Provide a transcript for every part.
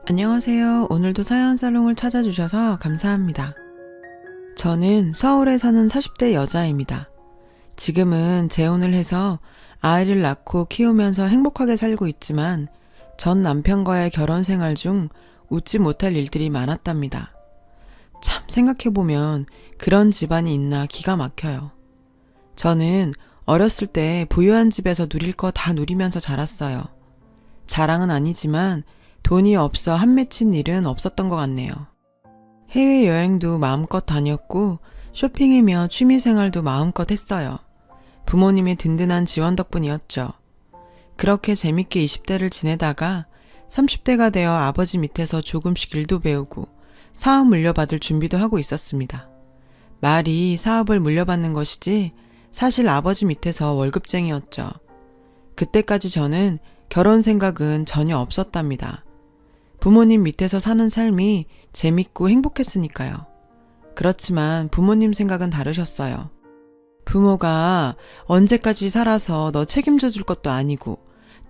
안녕하세요. 오늘도 사연살롱을 찾아주셔서 감사합니다. 저는 서울에 사는 40대 여자입니다. 지금은 재혼을 해서 아이를 낳고 키우면서 행복하게 살고 있지만 전 남편과의 결혼 생활 중 웃지 못할 일들이 많았답니다. 참 생각해보면 그런 집안이 있나 기가 막혀요. 저는 어렸을 때 부유한 집에서 누릴 거 다 누리면서 자랐어요. 자랑은 아니지만 돈이 없어 한 맺힌 일은 없었던 것 같네요. 해외여행도 마음껏 다녔고 쇼핑이며 취미생활도 마음껏 했어요. 부모님의 든든한 지원 덕분이었죠. 그렇게 재밌게 20대를 지내다가 30대가 되어 아버지 밑에서 조금씩 일도 배우고 사업 물려받을 준비도 하고 있었습니다. 말이 사업을 물려받는 것이지 사실 아버지 밑에서 월급쟁이였죠. 그때까지 저는 결혼 생각은 전혀 없었답니다. 부모님 밑에서 사는 삶이 재밌고 행복했으니까요. 그렇지만 부모님 생각은 다르셨어요. 부모가 언제까지 살아서 너 책임져 줄 것도 아니고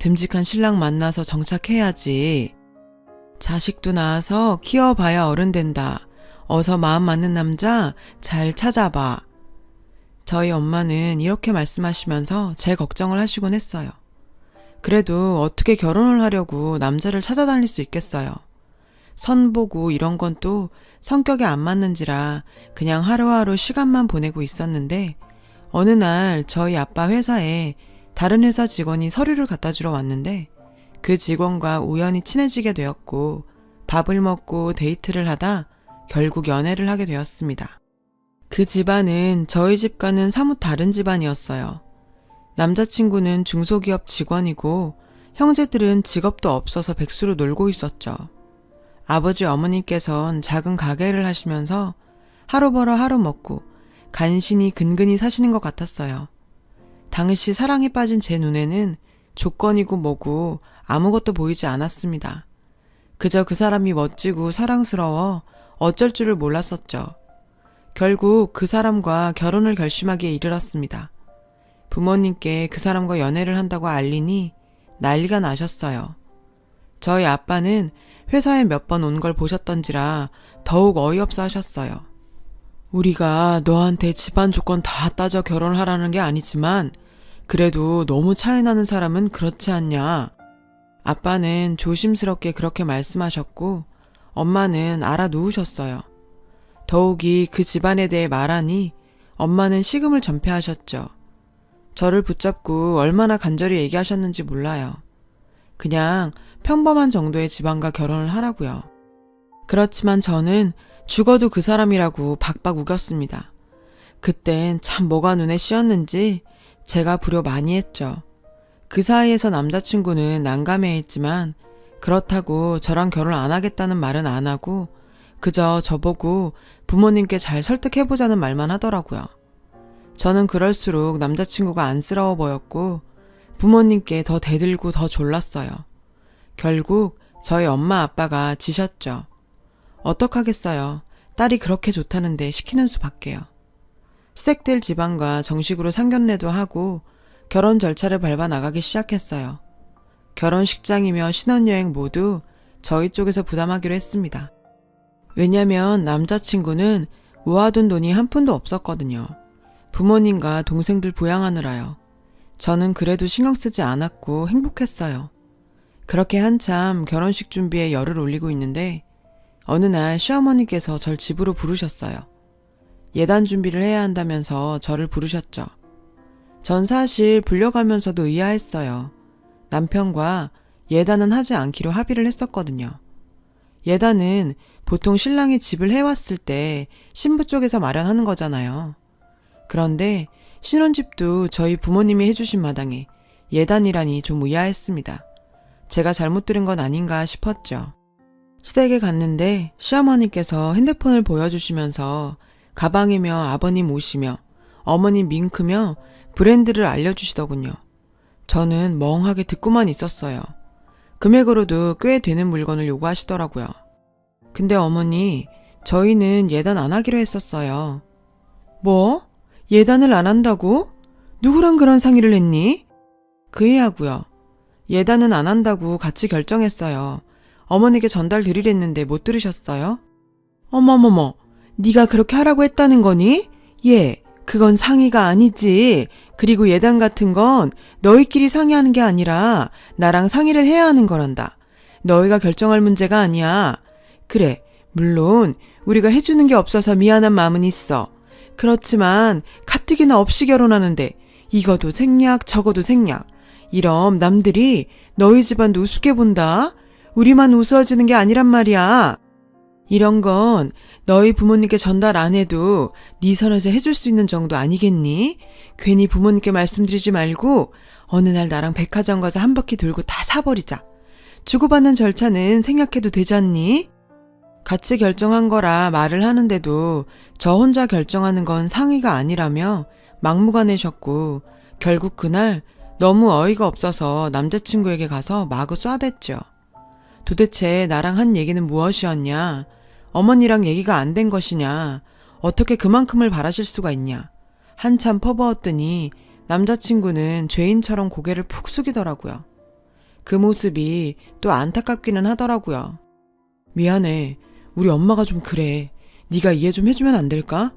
듬직한 신랑 만나서 정착해야지. 자식도 낳아서 키워봐야 어른 된다. 어서 마음 맞는 남자 잘 찾아봐. 저희 엄마는 이렇게 말씀하시면서 제 걱정을 하시곤 했어요. 그래도 어떻게 결혼을 하려고 남자를 찾아다닐 수 있겠어요. 선보고 이런 건 또 성격에 안 맞는지라 그냥 하루하루 시간만 보내고 있었는데 어느 날 저희 아빠 회사에 다른 회사 직원이 서류를 갖다 주러 왔는데 그 직원과 우연히 친해지게 되었고 밥을 먹고 데이트를 하다 결국 연애를 하게 되었습니다. 그 집안은 저희 집과는 사뭇 다른 집안이었어요. 남자친구는 중소기업 직원이고 형제들은 직업도 없어서 백수로 놀고 있었죠. 아버지 어머니께선 작은 가게를 하시면서 하루 벌어 하루 먹고 간신히 근근히 사시는 것 같았어요. 당시 사랑에 빠진 제 눈에는 조건이고 뭐고 아무것도 보이지 않았습니다. 그저 그 사람이 멋지고 사랑스러워 어쩔 줄을 몰랐었죠. 결국 그 사람과 결혼을 결심하기에 이르렀습니다. 부모님께 그 사람과 연애를 한다고 알리니 난리가 나셨어요. 저희 아빠는 회사에 몇 번 온 걸 보셨던지라 더욱 어이없어 하셨어요. 우리가 너한테 집안 조건 다 따져 결혼을 하라는 게 아니지만 그래도 너무 차이 나는 사람은 그렇지 않냐. 아빠는 조심스럽게 그렇게 말씀하셨고 엄마는 알아 누우셨어요. 더욱이 그 집안에 대해 말하니 엄마는 식음을 전폐하셨죠. 저를 붙잡고 얼마나 간절히 얘기하셨는지 몰라요. 그냥 평범한 정도의 집안과 결혼을 하라고요. 그렇지만 저는 죽어도 그 사람이라고 박박 우겼습니다. 그땐 참 뭐가 눈에 씌었는지 제가 불효 많이 했죠. 그 사이에서 남자친구는 난감해했지만 그렇다고 저랑 결혼 안 하겠다는 말은 안 하고 그저 저보고 부모님께 잘 설득해보자는 말만 하더라고요. 저는 그럴수록 남자친구가 안쓰러워 보였고 부모님께 더 대들고 더 졸랐어요. 결국 저희 엄마 아빠가 지셨죠. 어떡하겠어요. 딸이 그렇게 좋다는데 시키는 수밖에요. 시댁들 집안과 정식으로 상견례도 하고 결혼 절차를 밟아 나가기 시작했어요. 결혼식장이며 신혼여행 모두 저희 쪽에서 부담하기로 했습니다. 왜냐면 남자친구는 모아둔 돈이 한 푼도 없었거든요. 부모님과 동생들 부양하느라요. 저는 그래도 신경 쓰지 않았고 행복했어요. 그렇게 한참 결혼식 준비에 열을 올리고 있는데 어느 날 시어머니께서 절 집으로 부르셨어요. 예단 준비를 해야 한다면서 저를 부르셨죠. 전 사실 불려가면서도 의아했어요. 남편과 예단은 하지 않기로 합의를 했었거든요. 예단은 보통 신랑이 집을 해왔을 때 신부 쪽에서 마련하는 거잖아요. 그런데 신혼집도 저희 부모님이 해주신 마당에 예단이라니 좀 의아했습니다. 제가 잘못 들은 건 아닌가 싶었죠. 시댁에 갔는데 시어머니께서 핸드폰을 보여주시면서 가방이며 아버님 옷이며 어머님 밍크며 브랜드를 알려주시더군요. 저는 멍하게 듣고만 있었어요. 금액으로도 꽤 되는 물건을 요구하시더라고요. 근데 어머니, 저희는 예단 안 하기로 했었어요. 뭐? 예단을 안 한다고? 누구랑 그런 상의를 했니? 그 애하고요. 예단은 안 한다고 같이 결정했어요. 어머니께 전달드리랬는데 못 들으셨어요? 어머머머, 네가 그렇게 하라고 했다는 거니? 예, 그건 상의가 아니지. 그리고 예단 같은 건 너희끼리 상의하는 게 아니라 나랑 상의를 해야 하는 거란다. 너희가 결정할 문제가 아니야. 그래, 물론 우리가 해주는 게 없어서 미안한 마음은 있어. 그렇지만 가뜩이나 없이 결혼하는데 이거도 생략 저거도 생략. 이럼 남들이 너희 집안도 우습게 본다. 우리만 우스워지는 게 아니란 말이야. 이런 건 너희 부모님께 전달 안 해도 네 선에서 해줄 수 있는 정도 아니겠니? 괜히 부모님께 말씀드리지 말고 어느 날 나랑 백화점 가서 한 바퀴 돌고 다 사버리자. 주고받는 절차는 생략해도 되잖니? 같이 결정한 거라 말을 하는데도 저 혼자 결정하는 건 상의가 아니라며 막무가내셨고 결국 그날 너무 어이가 없어서 남자친구에게 가서 마구 쏴댔죠. 도대체 나랑 한 얘기는 무엇이었냐? 어머니랑 얘기가 안 된 것이냐? 어떻게 그만큼을 바라실 수가 있냐? 한참 퍼부었더니 남자친구는 죄인처럼 고개를 푹 숙이더라고요. 그 모습이 또 안타깝기는 하더라고요. 미안해. 우리 엄마가 좀 그래. 네가 이해 좀 해주면 안 될까?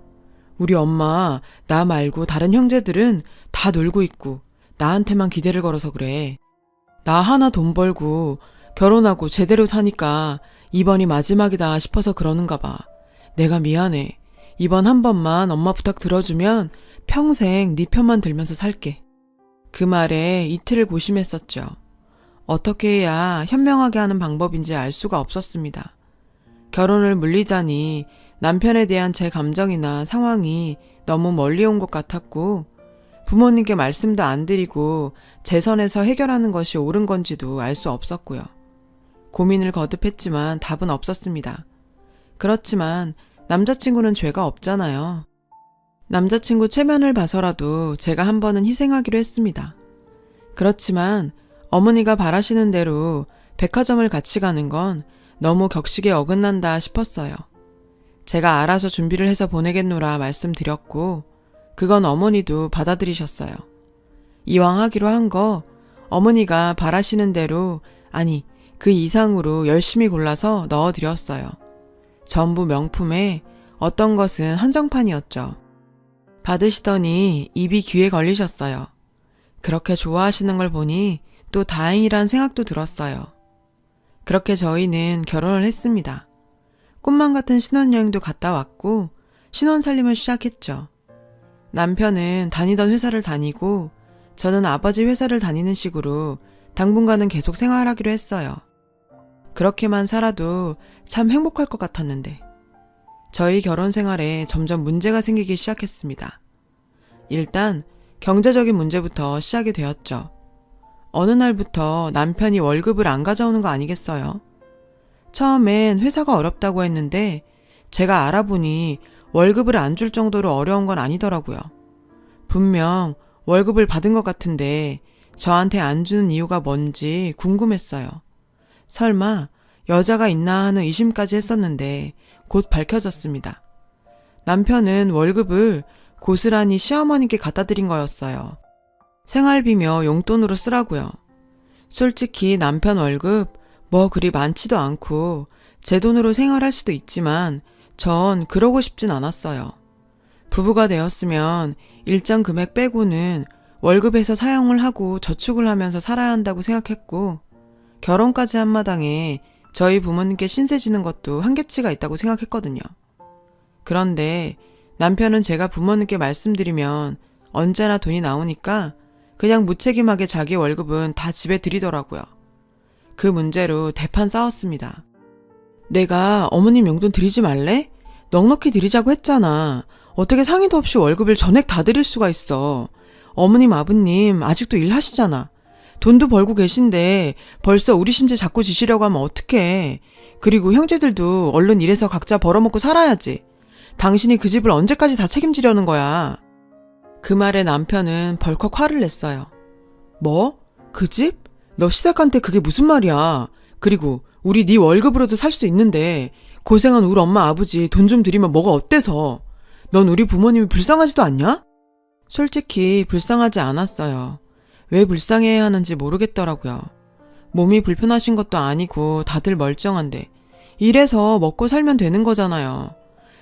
우리 엄마 나 말고 다른 형제들은 다 놀고 있고 나한테만 기대를 걸어서 그래. 나 하나 돈 벌고 결혼하고 제대로 사니까 이번이 마지막이다 싶어서 그러는가 봐. 내가 미안해. 이번 한 번만 엄마 부탁 들어주면 평생 네 편만 들면서 살게. 그 말에 이틀을 고심했었죠. 어떻게 해야 현명하게 하는 방법인지 알 수가 없었습니다. 결혼을 물리자니 남편에 대한 제 감정이나 상황이 너무 멀리 온 것 같았고 부모님께 말씀도 안 드리고 제 선에서 해결하는 것이 옳은 건지도 알 수 없었고요. 고민을 거듭했지만 답은 없었습니다. 그렇지만 남자친구는 죄가 없잖아요. 남자친구 체면을 봐서라도 제가 한 번은 희생하기로 했습니다. 그렇지만 어머니가 바라시는 대로 백화점을 같이 가는 건 너무 격식에 어긋난다 싶었어요. 제가 알아서 준비를 해서 보내겠노라 말씀드렸고 그건 어머니도 받아들이셨어요. 이왕 하기로 한 거 어머니가 바라시는 대로 아니 그 이상으로 열심히 골라서 넣어드렸어요. 전부 명품에 어떤 것은 한정판이었죠. 받으시더니 입이 귀에 걸리셨어요. 그렇게 좋아하시는 걸 보니 또 다행이란 생각도 들었어요. 그렇게 저희는 결혼을 했습니다. 꿈만 같은 신혼여행도 갔다 왔고 신혼살림을 시작했죠. 남편은 다니던 회사를 다니고 저는 아버지 회사를 다니는 식으로 당분간은 계속 생활하기로 했어요. 그렇게만 살아도 참 행복할 것 같았는데 저희 결혼 생활에 점점 문제가 생기기 시작했습니다. 일단 경제적인 문제부터 시작이 되었죠. 어느 날부터 남편이 월급을 안 가져오는 거 아니겠어요? 처음엔 회사가 어렵다고 했는데 제가 알아보니 월급을 안 줄 정도로 어려운 건 아니더라고요. 분명 월급을 받은 것 같은데 저한테 안 주는 이유가 뭔지 궁금했어요. 설마 여자가 있나 하는 의심까지 했었는데 곧 밝혀졌습니다. 남편은 월급을 고스란히 시어머니께 갖다 드린 거였어요. 생활비며 용돈으로 쓰라고요. 솔직히 남편 월급 뭐 그리 많지도 않고 제 돈으로 생활할 수도 있지만 전 그러고 싶진 않았어요. 부부가 되었으면 일정 금액 빼고는 월급에서 사용을 하고 저축을 하면서 살아야 한다고 생각했고 결혼까지 한 마당에 저희 부모님께 신세 지는 것도 한계치가 있다고 생각했거든요. 그런데 남편은 제가 부모님께 말씀드리면 언제나 돈이 나오니까 그냥 무책임하게 자기 월급은 다 집에 들이더라고요. 그 문제로 대판 싸웠습니다. 내가 어머님 용돈 드리지 말래? 넉넉히 드리자고 했잖아. 어떻게 상의도 없이 월급을 전액 다 드릴 수가 있어. 어머님 아버님 아직도 일하시잖아. 돈도 벌고 계신데 벌써 우리 신세 자꾸 지시려고 하면 어떡해. 그리고 형제들도 얼른 일해서 각자 벌어먹고 살아야지. 당신이 그 집을 언제까지 다 책임지려는 거야. 그 말에 남편은 벌컥 화를 냈어요. 뭐? 그 집? 너 시댁한테 그게 무슨 말이야. 그리고 우리 네 월급으로도 살 수 있는데 고생한 우리 엄마 아버지 돈 좀 드리면 뭐가 어때서. 넌 우리 부모님이 불쌍하지도 않냐? 솔직히 불쌍하지 않았어요. 왜 불쌍해야 하는지 모르겠더라고요. 몸이 불편하신 것도 아니고 다들 멀쩡한데 이래서 먹고 살면 되는 거잖아요.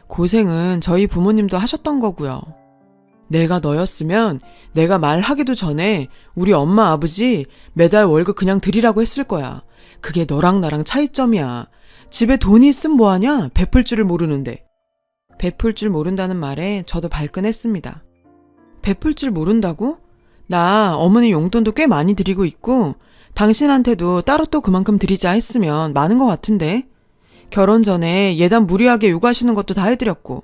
고생은 저희 부모님도 하셨던 거고요. 내가 너였으면 내가 말하기도 전에 우리 엄마 아버지 매달 월급 그냥 드리라고 했을 거야. 그게 너랑 나랑 차이점이야. 집에 돈이 있으면 뭐하냐? 베풀 줄을 모르는데. 베풀 줄 모른다는 말에 저도 발끈했습니다. 베풀 줄 모른다고? 나 어머니 용돈도 꽤 많이 드리고 있고 당신한테도 따로 또 그만큼 드리자 했으면 많은 것 같은데. 결혼 전에 예단 무리하게 요구하시는 것도 다 해드렸고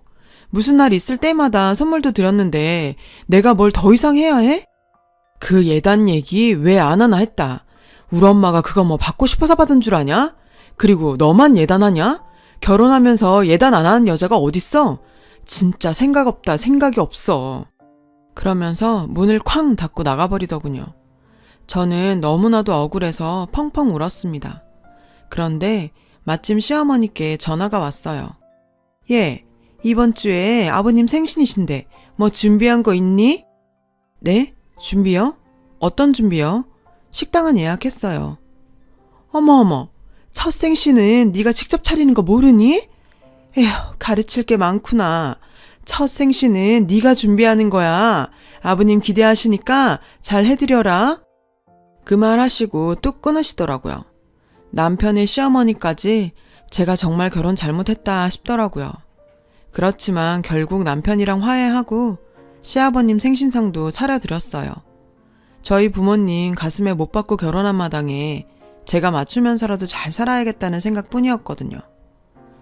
무슨 날 있을 때마다 선물도 드렸는데 내가 뭘 더 이상 해야 해? 그 예단 얘기 왜 안 하나 했다. 우리 엄마가 그거 뭐 받고 싶어서 받은 줄 아냐? 그리고 너만 예단하냐? 결혼하면서 예단 안 하는 여자가 어딨어? 진짜 생각 없다, 생각이 없어. 그러면서 문을 쾅 닫고 나가버리더군요. 저는 너무나도 억울해서 펑펑 울었습니다. 그런데 마침 시어머니께 전화가 왔어요. 예, 이번 주에 아버님 생신이신데 뭐 준비한 거 있니? 네? 준비요? 어떤 준비요? 식당은 예약했어요. 어머, 첫 생신은 네가 직접 차리는 거 모르니? 에휴, 가르칠 게 많구나. 첫 생신은 네가 준비하는 거야. 아버님 기대하시니까 잘 해드려라. 그 말 하시고 뚝 끊으시더라고요. 남편의 시어머니까지 제가 정말 결혼 잘못했다 싶더라고요. 그렇지만 결국 남편이랑 화해하고 시아버님 생신상도 차려드렸어요. 저희 부모님 가슴에 못 박고 결혼한 마당에 제가 맞추면서라도 잘 살아야겠다는 생각뿐이었거든요.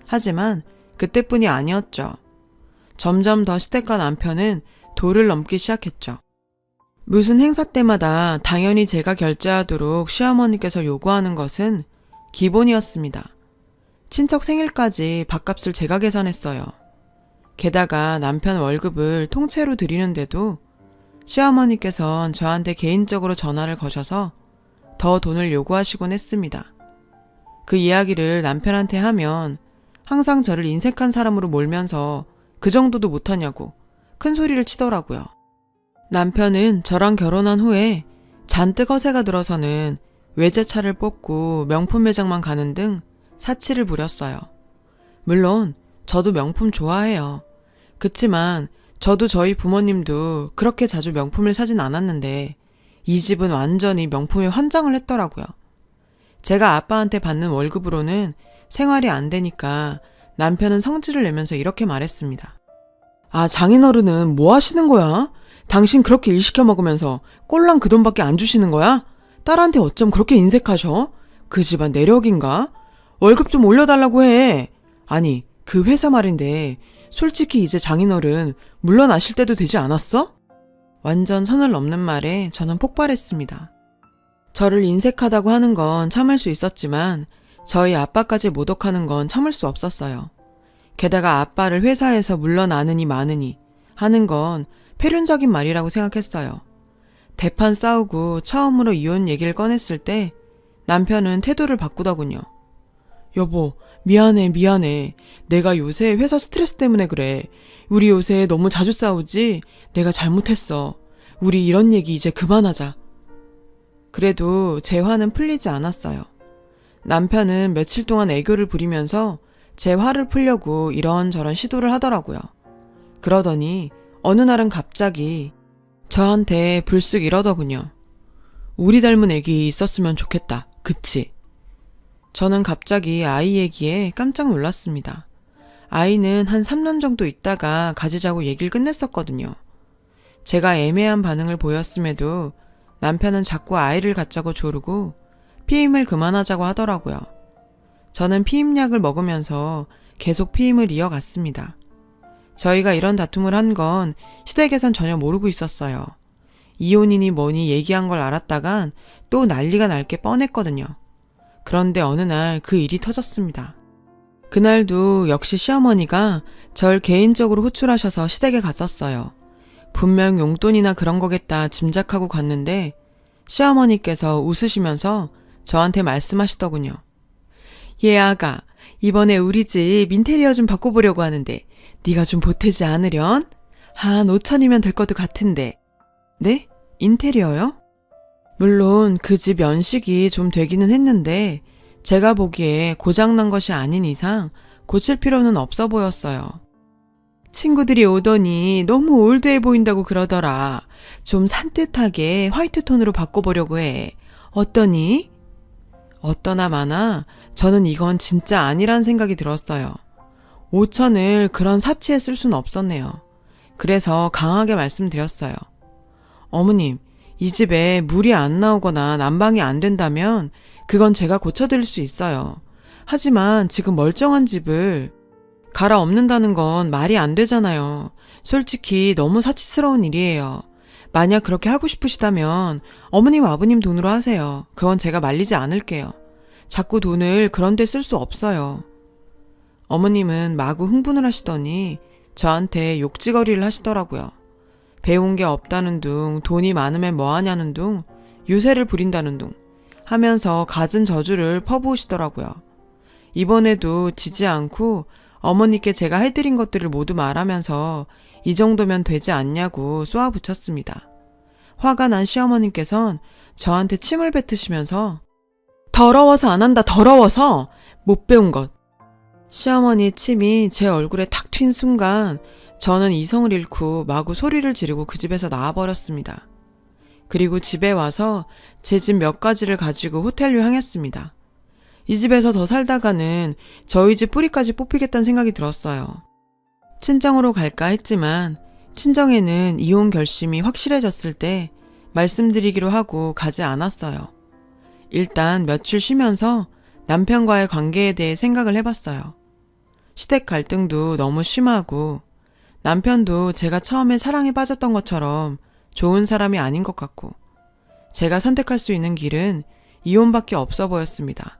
하지만 그때뿐이 아니었죠. 점점 더 시댁과 남편은 도를 넘기 시작했죠. 무슨 행사 때마다 당연히 제가 결제하도록 시어머니께서 요구하는 것은 기본이었습니다. 친척 생일까지 밥값을 제가 계산했어요. 게다가 남편 월급을 통째로 드리는데도 시어머니께선 저한테 개인적으로 전화를 거셔서 더 돈을 요구하시곤 했습니다. 그 이야기를 남편한테 하면 항상 저를 인색한 사람으로 몰면서 그 정도도 못하냐고 큰 소리를 치더라고요. 남편은 저랑 결혼한 후에 잔뜩 허세가 들어서는 외제차를 뽑고 명품 매장만 가는 등 사치를 부렸어요. 물론 저도 명품 좋아해요. 그치만 저도 저희 부모님도 그렇게 자주 명품을 사진 않았는데 이 집은 완전히 명품에 환장을 했더라고요. 제가 아빠한테 받는 월급으로는 생활이 안 되니까 남편은 성질을 내면서 이렇게 말했습니다. 아, 장인어른은 뭐 하시는 거야? 당신 그렇게 일 시켜 먹으면서 꼴랑 그 돈밖에 안 주시는 거야? 딸한테 어쩜 그렇게 인색하셔? 그 집안 내력인가? 월급 좀 올려달라고 해. 아니, 그 회사 말인데 솔직히 이제 장인어른 물러나실 때도 되지 않았어? 완전 선을 넘는 말에 저는 폭발했습니다. 저를 인색하다고 하는 건 참을 수 있었지만 저희 아빠까지 모독하는 건 참을 수 없었어요. 게다가 아빠를 회사에서 물러나느니 마느니 하는 건 패륜적인 말이라고 생각했어요. 대판 싸우고 처음으로 이혼 얘기를 꺼냈을 때 남편은 태도를 바꾸더군요. 여보, 미안해. 내가 요새 회사 스트레스 때문에 그래. 우리 요새 너무 자주 싸우지? 내가 잘못했어. 우리 이런 얘기 이제 그만하자. 그래도 제 화는 풀리지 않았어요. 남편은 며칠 동안 애교를 부리면서 제 화를 풀려고 이런저런 시도를 하더라고요. 그러더니 어느 날은 갑자기 저한테 불쑥 이러더군요. 우리 닮은 애기 있었으면 좋겠다. 그치? 저는 갑자기 아이 얘기에 깜짝 놀랐습니다. 아이는 한 3년 정도 있다가 가지자고 얘기를 끝냈었거든요. 제가 애매한 반응을 보였음에도 남편은 자꾸 아이를 갖자고 조르고 피임을 그만하자고 하더라고요. 저는 피임약을 먹으면서 계속 피임을 이어갔습니다. 저희가 이런 다툼을 한 건 시댁에선 전혀 모르고 있었어요. 이혼이니 뭐니 얘기한 걸 알았다간 또 난리가 날 게 뻔했거든요. 그런데 어느 날 그 일이 터졌습니다. 그날도 역시 시어머니가 절 개인적으로 호출하셔서 시댁에 갔었어요. 분명 용돈이나 그런 거겠다 짐작하고 갔는데 시어머니께서 웃으시면서 저한테 말씀하시더군요. 얘 아가, 이번에 우리 집 인테리어 좀 바꿔보려고 하는데 네가 좀 보태지 않으련? 한 5천이면 될 것도 같은데. 네? 인테리어요? 물론 그 집 연식이 좀 되기는 했는데 제가 보기에 고장난 것이 아닌 이상 고칠 필요는 없어 보였어요. 친구들이 오더니 너무 올드해 보인다고 그러더라. 좀 산뜻하게 화이트 톤으로 바꿔보려고 해. 어떠니? 어떠나 마나 저는 이건 진짜 아니란 생각이 들었어요. 5천을 그런 사치에 쓸 수는 없었네요. 그래서 강하게 말씀드렸어요. 어머님, 이 집에 물이 안 나오거나 난방이 안 된다면 그건 제가 고쳐드릴 수 있어요. 하지만 지금 멀쩡한 집을 갈아엎는다는 건 말이 안 되잖아요. 솔직히 너무 사치스러운 일이에요. 만약 그렇게 하고 싶으시다면 어머님 아버님 돈으로 하세요. 그건 제가 말리지 않을게요. 자꾸 돈을 그런 데 쓸 수 없어요. 어머님은 마구 흥분을 하시더니 저한테 욕지거리를 하시더라고요. 배운 게 없다는 둥, 돈이 많으면 뭐하냐는 둥, 유세를 부린다는 둥 하면서 갖은 저주를 퍼부으시더라고요. 이번에도 지지 않고 어머니께 제가 해드린 것들을 모두 말하면서 이 정도면 되지 않냐고 쏘아붙였습니다. 화가 난 시어머님께선 저한테 침을 뱉으시면서 더러워서 안 한다, 더러워서! 못 배운 것. 시어머니의 침이 제 얼굴에 탁 튄 순간 저는 이성을 잃고 마구 소리를 지르고 그 집에서 나와버렸습니다. 그리고 집에 와서 제 집 몇 가지를 가지고 호텔로 향했습니다. 이 집에서 더 살다가는 저희 집 뿌리까지 뽑히겠다는 생각이 들었어요. 친정으로 갈까 했지만 친정에는 이혼 결심이 확실해졌을 때 말씀드리기로 하고 가지 않았어요. 일단 며칠 쉬면서 남편과의 관계에 대해 생각을 해봤어요. 시댁 갈등도 너무 심하고 남편도 제가 처음에 사랑에 빠졌던 것처럼 좋은 사람이 아닌 것 같고 제가 선택할 수 있는 길은 이혼밖에 없어 보였습니다.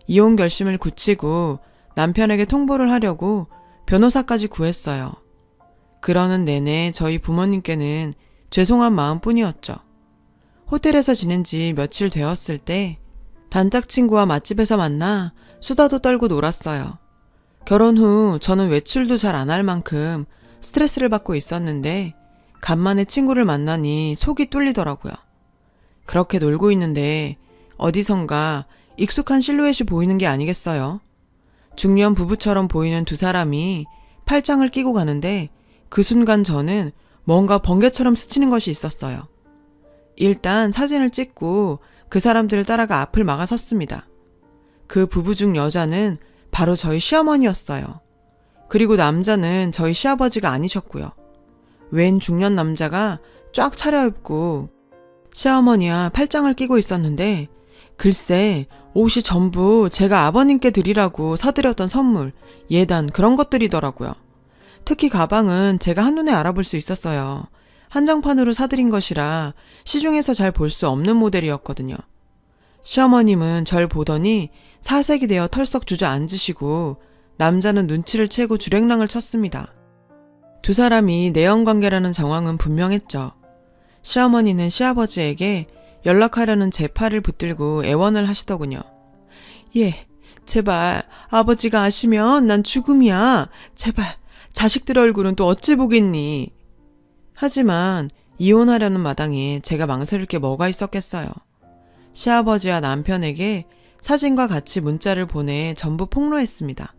이혼 결심을 굳히고 남편에게 통보를 하려고 변호사까지 구했어요. 그러는 내내 저희 부모님께는 죄송한 마음뿐이었죠. 호텔에서 지낸 지 며칠 되었을 때 단짝 친구와 맛집에서 만나 수다도 떨고 놀았어요. 결혼 후 저는 외출도 잘 안 할 만큼 스트레스를 받고 있었는데 간만에 친구를 만나니 속이 뚫리더라고요. 그렇게 놀고 있는데 어디선가 익숙한 실루엣이 보이는 게 아니겠어요? 중년 부부처럼 보이는 두 사람이 팔짱을 끼고 가는데 그 순간 저는 뭔가 번개처럼 스치는 것이 있었어요. 일단 사진을 찍고 그 사람들을 따라가 앞을 막아섰습니다. 그 부부 중 여자는 바로 저희 시어머니였어요. 그리고 남자는 저희 시아버지가 아니셨고요. 웬 중년 남자가 쫙 차려입고 시어머니와 팔짱을 끼고 있었는데 글쎄 옷이 전부 제가 아버님께 드리라고 사드렸던 선물, 예단 그런 것들이더라고요. 특히 가방은 제가 한눈에 알아볼 수 있었어요. 한정판으로 사드린 것이라 시중에서 잘 볼 수 없는 모델이었거든요. 시어머님은 절 보더니 사색이 되어 털썩 주저앉으시고 남자는 눈치를 채고 주랭랑을 쳤습니다. 두 사람이 내연관계라는 정황은 분명했죠. 시어머니는 시아버지에게 연락하려는 제 팔을 붙들고 애원을 하시더군요. 예, 제발 아버지가 아시면 난 죽음이야. 제발 자식들 얼굴은 또 어찌 보겠니. 하지만 이혼하려는 마당에 제가 망설일 게 뭐가 있었겠어요. 시아버지와 남편에게 사진과 같이 문자를 보내 전부 폭로했습니다.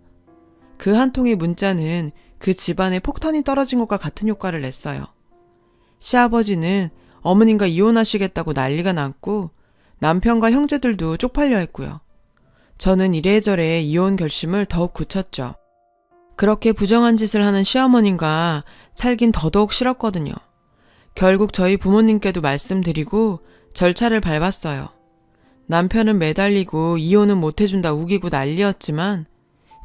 그 한 통의 문자는 그 집안에 폭탄이 떨어진 것과 같은 효과를 냈어요. 시아버지는 어머님과 이혼하시겠다고 난리가 났고 남편과 형제들도 쪽팔려 했고요. 저는 이래저래 이혼 결심을 더욱 굳혔죠. 그렇게 부정한 짓을 하는 시어머님과 살긴 더더욱 싫었거든요. 결국 저희 부모님께도 말씀드리고 절차를 밟았어요. 남편은 매달리고 이혼은 못해준다 우기고 난리였지만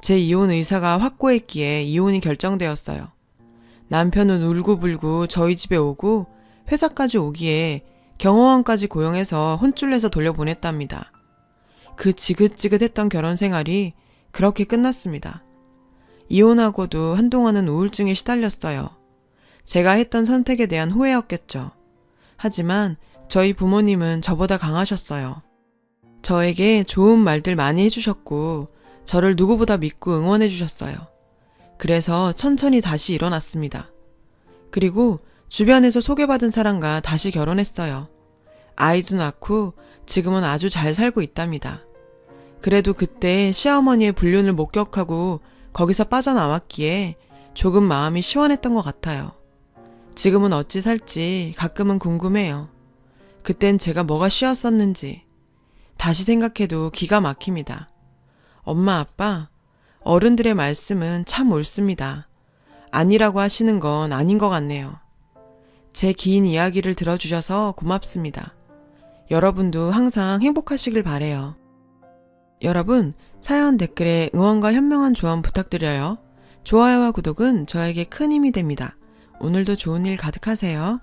제 이혼 의사가 확고했기에 이혼이 결정되었어요. 남편은 울고불고 저희 집에 오고 회사까지 오기에 경호원까지 고용해서 혼쭐 내서 돌려보냈답니다. 그 지긋지긋했던 결혼 생활이 그렇게 끝났습니다. 이혼하고도 한동안은 우울증에 시달렸어요. 제가 했던 선택에 대한 후회였겠죠. 하지만 저희 부모님은 저보다 강하셨어요. 저에게 좋은 말들 많이 해주셨고 저를 누구보다 믿고 응원해 주셨어요. 그래서 천천히 다시 일어났습니다. 그리고 주변에서 소개받은 사람과 다시 결혼했어요. 아이도 낳고 지금은 아주 잘 살고 있답니다. 그래도 그때 시어머니의 불륜을 목격하고 거기서 빠져나왔기에 조금 마음이 시원했던 것 같아요. 지금은 어찌 살지 가끔은 궁금해요. 그땐 제가 뭐가 쉬웠었는지. 다시 생각해도 기가 막힙니다. 엄마, 아빠, 어른들의 말씀은 참 옳습니다. 아니라고 하시는 건 아닌 것 같네요. 제 긴 이야기를 들어주셔서 고맙습니다. 여러분도 항상 행복하시길 바래요. 여러분, 사연 댓글에 응원과 현명한 조언 부탁드려요. 좋아요와 구독은 저에게 큰 힘이 됩니다. 오늘도 좋은 일 가득하세요.